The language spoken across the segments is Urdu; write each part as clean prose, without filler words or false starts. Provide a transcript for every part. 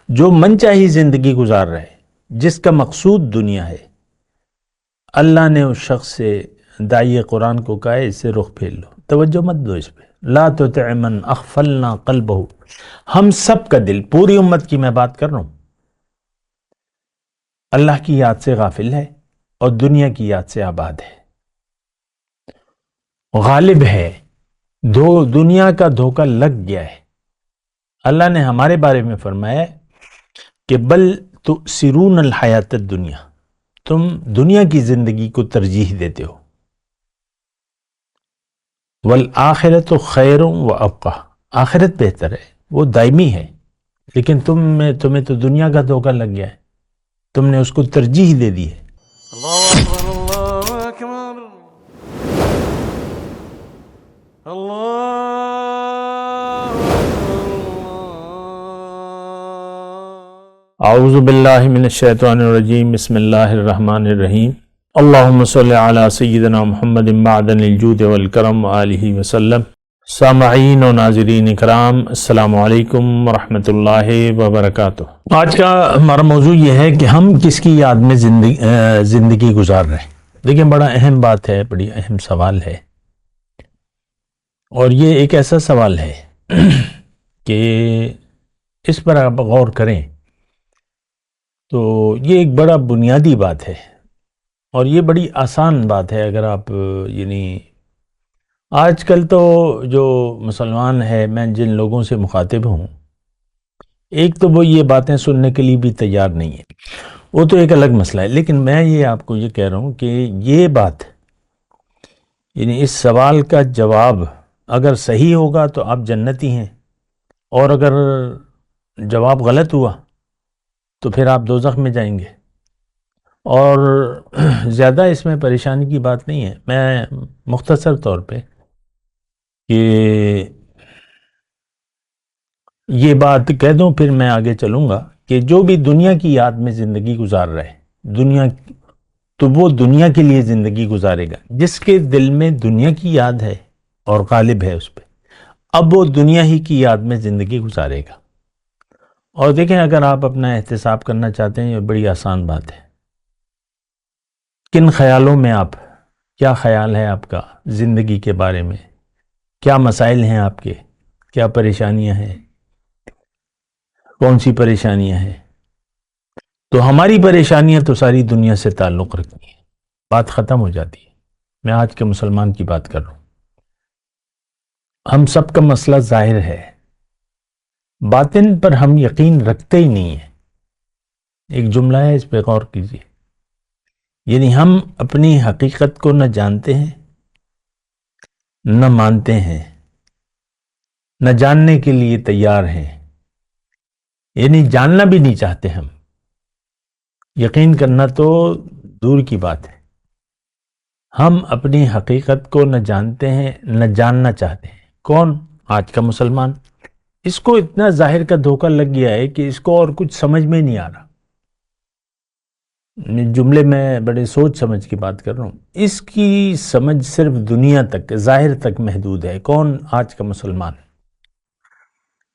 جو من چاہی زندگی گزار رہے، جس کا مقصود دنیا ہے، اللہ نے اس شخص سے داعی قرآن کو کہا ہے اس سے رخ پھیر لو، توجہ مت دو اس پہ۔ لا تطع من اغفلنا قلبہ، ہم سب کا دل، پوری امت کی میں بات کر رہا ہوں، اللہ کی یاد سے غافل ہے اور دنیا کی یاد سے آباد ہے، غالب ہے، دنیا کا دھوکہ لگ گیا ہے۔ اللہ نے ہمارے بارے میں فرمایا ہے کہ بل تؤثرون الحیات الدنیا، تم دنیا کی زندگی کو ترجیح دیتے ہو، والآخرۃ خیر و ابقیٰ، آخرت بہتر ہے، وہ دائمی ہے، لیکن تمہیں تو دنیا کا دھوکہ لگ گیا ہے، تم نے اس کو ترجیح دے دی ہے۔ اللہ اکبر اللہ اکبر اللہ اعوذ باللہ من الشیطان الرجیم، بسم اللہ الرحمن الرحیم، اللہم صلی علی سیدنا محمد معدن الجود والکرم وآلہ وسلم۔ سامعین و ناظرین کرام، السلام علیکم ورحمۃ اللہ وبرکاتہ۔ آج کا ہمارا موضوع یہ ہے کہ ہم کس کی یاد میں زندگی گزار رہے ہیں۔ دیکھیں، بڑا اہم بات ہے، بڑی اہم سوال ہے، اور یہ ایک ایسا سوال ہے کہ اس پر آپ غور کریں تو یہ ایک بڑا بنیادی بات ہے، اور یہ بڑی آسان بات ہے۔ اگر آپ آج کل تو جو مسلمان ہے، میں جن لوگوں سے مخاطب ہوں، ایک تو وہ یہ باتیں سننے کے لیے بھی تیار نہیں ہے، وہ تو ایک الگ مسئلہ ہے، لیکن میں یہ آپ کو یہ کہہ رہا ہوں کہ یہ بات، اس سوال کا جواب اگر صحیح ہوگا تو آپ جنتی ہیں، اور اگر جواب غلط ہوا تو پھر آپ دوزخ میں جائیں گے۔ اور زیادہ اس میں پریشانی کی بات نہیں ہے، میں مختصر طور پہ کہ یہ بات کہہ دوں، پھر میں آگے چلوں گا کہ جو بھی دنیا کی یاد میں زندگی گزار رہا ہے، تو وہ دنیا کے لیے زندگی گزارے گا۔ جس کے دل میں دنیا کی یاد ہے اور غالب ہے اس پہ، اب وہ دنیا ہی کی یاد میں زندگی گزارے گا۔ اور دیکھیں، اگر آپ اپنا احتساب کرنا چاہتے ہیں، یہ بڑی آسان بات ہے۔ کن خیالوں میں کیا خیال ہے آپ کا زندگی کے بارے میں؟ کیا مسائل ہیں آپ کے؟ کیا پریشانیاں ہیں؟ کون سی پریشانیاں ہیں؟ تو ہماری پریشانیاں تو ساری دنیا سے تعلق رکھتی ہیں، بات ختم ہو جاتی ہے۔ میں آج کے مسلمان کی بات کر رہا ہوں۔ ہم سب کا مسئلہ ظاہر ہے، باطن پر ہم یقین رکھتے ہی نہیں ہیں۔ ایک جملہ ہے، اس پہ غور کیجیے، ہم اپنی حقیقت کو نہ جانتے ہیں، نہ مانتے ہیں، نہ جاننے کے لیے تیار ہیں، جاننا بھی نہیں چاہتے ہم۔ یقین کرنا تو دور کی بات ہے، ہم اپنی حقیقت کو نہ جانتے ہیں، نہ جاننا چاہتے ہیں۔ کون؟ آج کا مسلمان۔ اس کو اتنا ظاہر کا دھوکہ لگ گیا ہے کہ اس کو اور کچھ سمجھ میں نہیں آ رہا۔ جملے میں بڑے سوچ سمجھ کی بات کر رہا ہوں۔ اس کی سمجھ صرف دنیا تک، ظاہر تک محدود ہے۔ کون؟ آج کا مسلمان۔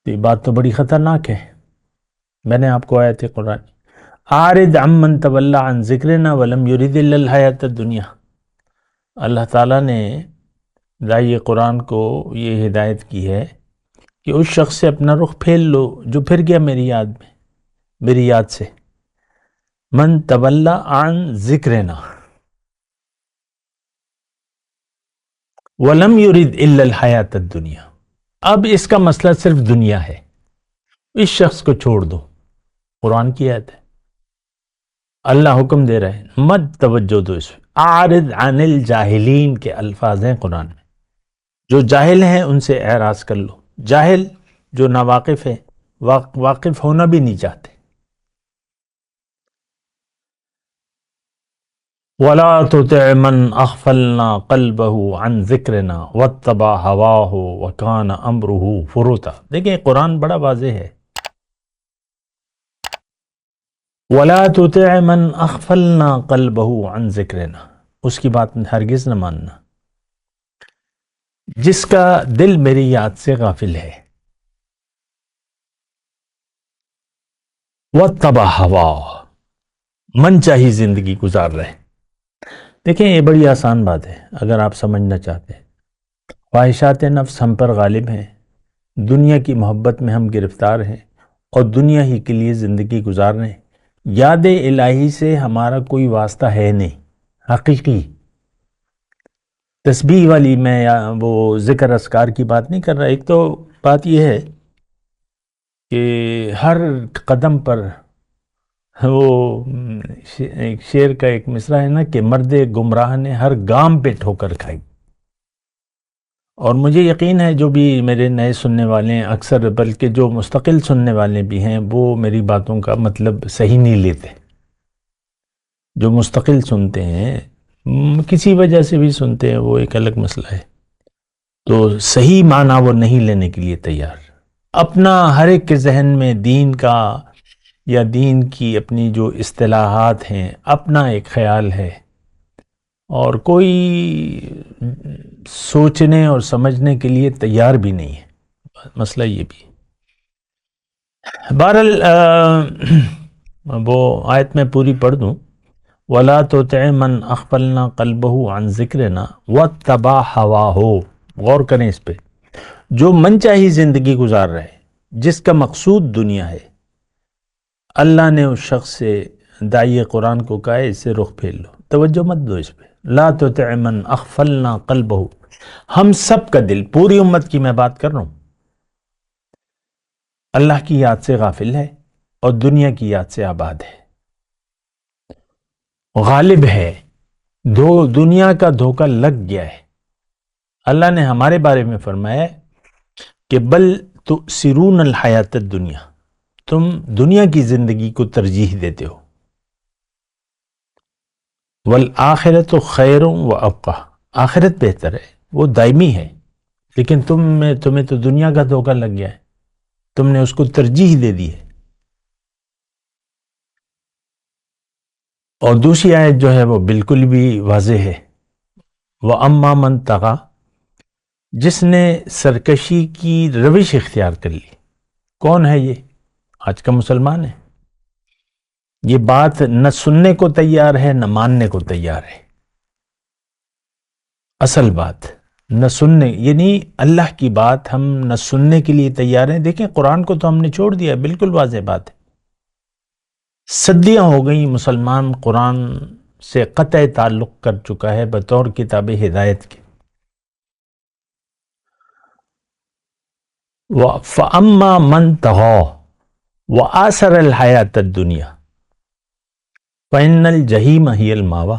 تو یہ بات تو بڑی خطرناک ہے۔ میں نے آپ کو آیت قرآن، اعرض عمن تولی عن ذکرنا ولم یرد الا الحیاۃ الدنیا، اللہ تعالیٰ نے داعی قرآن کو یہ ہدایت کی ہے کہ اس شخص سے اپنا رخ پھیر لو جو پھر گیا میری یاد سے۔ من تولی عن ذکرنا ولم یرد الا الحیاۃ الدنیا، اب اس کا مسئلہ صرف دنیا ہے، اس شخص کو چھوڑ دو۔ قرآن کی آیت ہے، اللہ حکم دے رہے ہیں، مت توجہ دو اس پہ۔ اعرض عن الجاہلین کے الفاظ ہیں قرآن میں، جو جاہل ہیں ان سے اعراض کر لو۔ جاہل جو ناواقف ہے، واقف ہونا بھی نہیں چاہتے۔ وَلَا تُطِعْ مَنْ أَغْفَلْنَا قَلْبَهُ عَنْ ذِكْرِنَا وَاتَّبَعَ هَوَاهُ وَكَانَ أَمْرُهُ فُرُطًا۔ دیکھیں، قرآن بڑا واضح ہے۔ وَلَا تُطِعْ مَنْ أَغْفَلْنَا قَلْبَهُ عَنْ ذِكْرِنَا، اس کی بات ہرگز نہ ماننا جس کا دل میری یاد سے غافل ہے۔ وَاتَّبَعَ هَوَاهُ، من چاہی زندگی گزار رہے۔ دیکھیں یہ بڑی آسان بات ہے اگر آپ سمجھنا چاہتے ہیں۔ خواہشات نفس ہم پر غالب ہیں، دنیا کی محبت میں ہم گرفتار ہیں اور دنیا ہی کے لیے زندگی گزار رہے ہیں۔ یاد الہی سے ہمارا کوئی واسطہ ہے نہیں حقیقی۔ تسبیح والی میں یا وہ ذکر اذکار کی بات نہیں کر رہا۔ ایک تو بات یہ ہے کہ ہر قدم پر وہ ایک شعر کا ایک مصرع ہے نا کہ مرد گمراہ نے ہر گام پہ ٹھوکر کھائی۔ اور مجھے یقین ہے جو بھی میرے نئے سننے والے ہیں اکثر، بلکہ جو مستقل سننے والے بھی ہیں، وہ میری باتوں کا مطلب صحیح نہیں لیتے۔ جو مستقل سنتے ہیں کسی وجہ سے بھی سنتے ہیں، وہ ایک الگ مسئلہ ہے، تو صحیح معنی وہ نہیں لینے کے لیے تیار۔ اپنا ہر ایک کے ذہن میں دین کا یا دین کی اپنی جو اصطلاحات ہیں اپنا ایک خیال ہے، اور کوئی سوچنے اور سمجھنے کے لیے تیار بھی نہیں ہے۔ مسئلہ یہ بھی ہے۔ بہرحال وہ آیت میں پوری پڑھ دوں، وَلَا تُطِعْ مَنْ أَغْفَلْنَا قَلْبَهُ عَنْ ذِكْرِنَا وَاتَّبَعَ هَوَاهُ۔ غور کریں اس پہ، جو من چاہی زندگی گزار رہے، جس کا مقصود دنیا ہے، اللہ نے اس شخص سے داعی قرآن کو کہا ہے اس سے رخ پھیر لو، توجہ مت دو اس پہ۔ لا تطع من اغفلنا قلبہ، ہم سب کا دل، پوری امت کی میں بات کر رہا ہوں، اللہ کی یاد سے غافل ہے اور دنیا کی یاد سے آباد ہے، غالب ہے، دنیا کا دھوکہ لگ گیا ہے۔ اللہ نے ہمارے بارے میں فرمایا ہے کہ بل تؤثرون الحیات الدنیا، تم دنیا کی زندگی کو ترجیح دیتے ہو، والآخرت خیر و ابقی، آخرت بہتر ہے، وہ دائمی ہے، لیکن تمہیں تو دنیا کا دھوکہ لگ گیا ہے، تم نے اس کو ترجیح دے دی ہے۔ اور دوسری آیت جو ہے وہ بالکل بھی واضح ہے، وَأَمَّا مَن طَغَىٰ، جس نے سرکشی کی روش اختیار کر لی۔ کون ہے یہ؟ آج کا مسلمان ہے۔ یہ بات نہ سننے کو تیار ہے نہ ماننے کو تیار ہے۔ اصل بات نہ سننے، یعنی اللہ کی بات ہم نہ سننے کے لیے تیار ہیں۔ دیکھیں قرآن کو تو ہم نے چھوڑ دیا، بالکل واضح بات ہے۔ صدیاں ہو گئی مسلمان قرآن سے قطع تعلق کر چکا ہے بطور کتاب ہدایت کے۔ فَأَمَّا مَن طَغَىٰ وَآثَرَ الْحَيَاةَ الدُّنْيَا فَإِنَّ الْجَحِيمَ هِيَ الْمَأْوَىٰ۔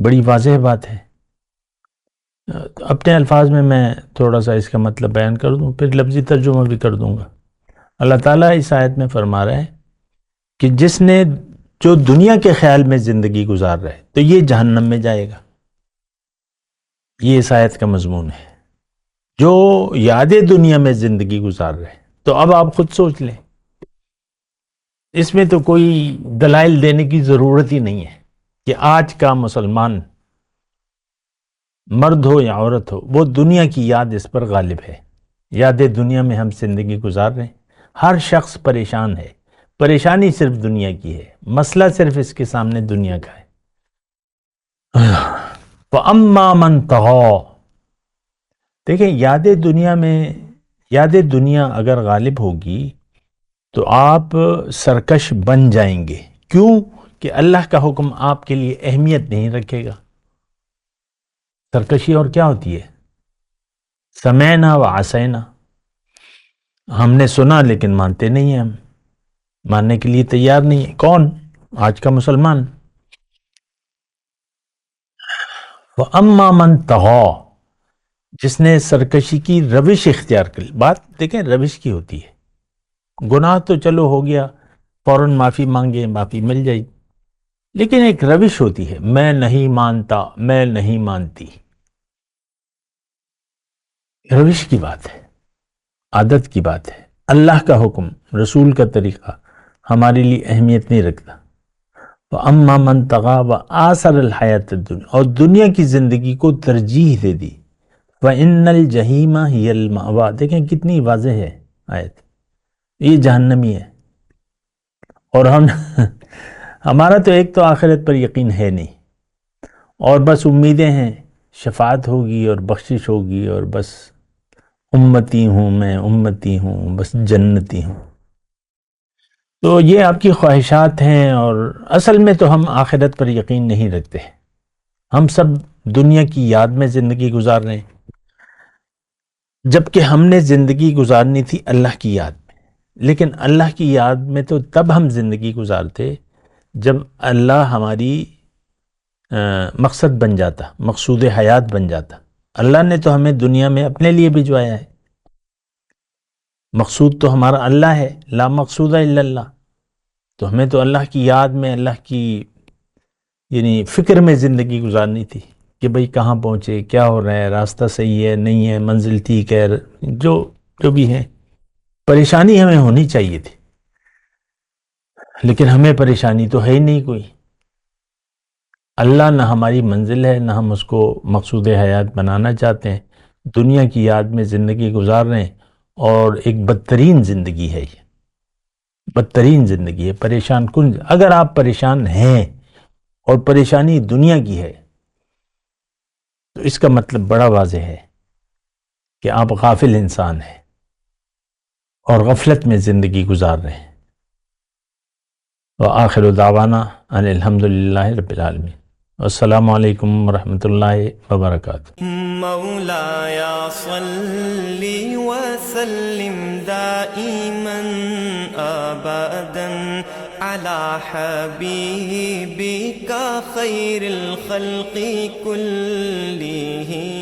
بڑی واضح بات ہے۔ اپنے الفاظ میں تھوڑا سا اس کا مطلب بیان کر دوں، پھر لفظی ترجمہ بھی کر دوں گا۔ اللہ تعالیٰ اس آیت میں فرما رہا ہے کہ جس نے جو دنیا کے خیال میں زندگی گزار رہا ہے تو یہ جہنم میں جائے گا۔ یہ اس آیت کا مضمون ہے۔ جو یاد دنیا میں زندگی گزار رہے، تو اب آپ خود سوچ لیں، اس میں تو کوئی دلائل دینے کی ضرورت ہی نہیں ہے کہ آج کا مسلمان مرد ہو یا عورت ہو، وہ دنیا کی یاد اس پر غالب ہے۔ یاد دنیا میں ہم زندگی گزار رہے ہیں، ہر شخص پریشان ہے، پریشانی صرف دنیا کی ہے، مسئلہ صرف اس کے سامنے دنیا کا ہے۔ فَأَمَّا مَن طَغَىٰ، دیکھیں یاد دنیا اگر غالب ہوگی تو آپ سرکش بن جائیں گے۔ کیوں؟ کہ اللہ کا حکم آپ کے لیے اہمیت نہیں رکھے گا۔ سرکشی اور کیا ہوتی ہے؟ سمعنا وعصینا، ہم نے سنا لیکن مانتے نہیں ہیں، ہم ماننے کے لیے تیار نہیں ہے۔ کون؟ آج کا مسلمان۔ وَأَمَّا مَن طَغَىٰ، جس نے سرکشی کی روش اختیار کر لی۔ بات دیکھیں روش کی ہوتی ہے، گناہ تو چلو ہو گیا، فوراً معافی مانگے، معافی مل جائے، لیکن ایک روش ہوتی ہے، میں نہیں مانتا، میں نہیں مانتی، روش کی بات ہے، عادت کی بات ہے۔ اللہ کا حکم، رسول کا طریقہ ہمارے لیے اہمیت نہیں رکھتا۔ وَأَمَّا مَن طَغَىٰ وَآثَرَ الْحَيَاةَ الدُّنْيَا، اور دنیا کی زندگی کو ترجیح دے دی۔ وَإِنَّ الْجَحِيمَ هِيَ الْمَأْوَىٰ، دیکھیں کتنی واضح ہے آیت، یہ جہنمی ہے۔ اور ہمارا تو ایک تو آخرت پر یقین ہے نہیں، اور بس امیدیں ہیں شفاعت ہوگی اور بخشش ہوگی، اور بس امتی ہوں میں، امتی ہوں، بس جنتی ہوں۔ تو یہ آپ کی خواہشات ہیں، اور اصل میں تو ہم آخرت پر یقین نہیں رکھتے۔ ہم سب دنیا کی یاد میں زندگی گزار رہے ہیں، جبکہ ہم نے زندگی گزارنی تھی اللہ کی یاد میں۔ لیکن اللہ کی یاد میں تو تب ہم زندگی گزارتے جب اللہ ہماری مقصد بن جاتا، مقصود حیات بن جاتا۔ اللہ نے تو ہمیں دنیا میں اپنے لیے بھجوایا ہے، مقصود تو ہمارا اللہ ہے، لا مقصود الا اللہ۔ تو ہمیں تو اللہ کی یاد میں، اللہ کی یعنی فکر میں زندگی گزارنی تھی کہ بھئی کہاں پہنچے، کیا ہو رہا ہے، راستہ صحیح ہے نہیں ہے، منزل ٹھیک ہے، جو بھی ہے پریشانی ہمیں ہونی چاہیے تھی، لیکن ہمیں پریشانی تو ہے ہی نہیں کوئی۔ اللہ نہ ہماری منزل ہے، نہ ہم اس کو مقصود حیات بنانا چاہتے ہیں، دنیا کی یاد میں زندگی گزار رہے ہیں، اور ایک بدترین زندگی ہے یہ، بدترین زندگی ہے، پریشان کن۔ اگر آپ پریشان ہیں اور پریشانی دنیا کی ہے تو اس کا مطلب بڑا واضح ہے کہ آپ غافل انسان ہیں اور غفلت میں زندگی گزار رہے ہیں۔ وآخر دعوانا ان الحمدللہ رب العالمین، السلام علیکم ورحمۃ اللہ وبرکاتہ۔ مولایا صلی وسلم دائما ابدا على حبيبك خير الخلق كلهم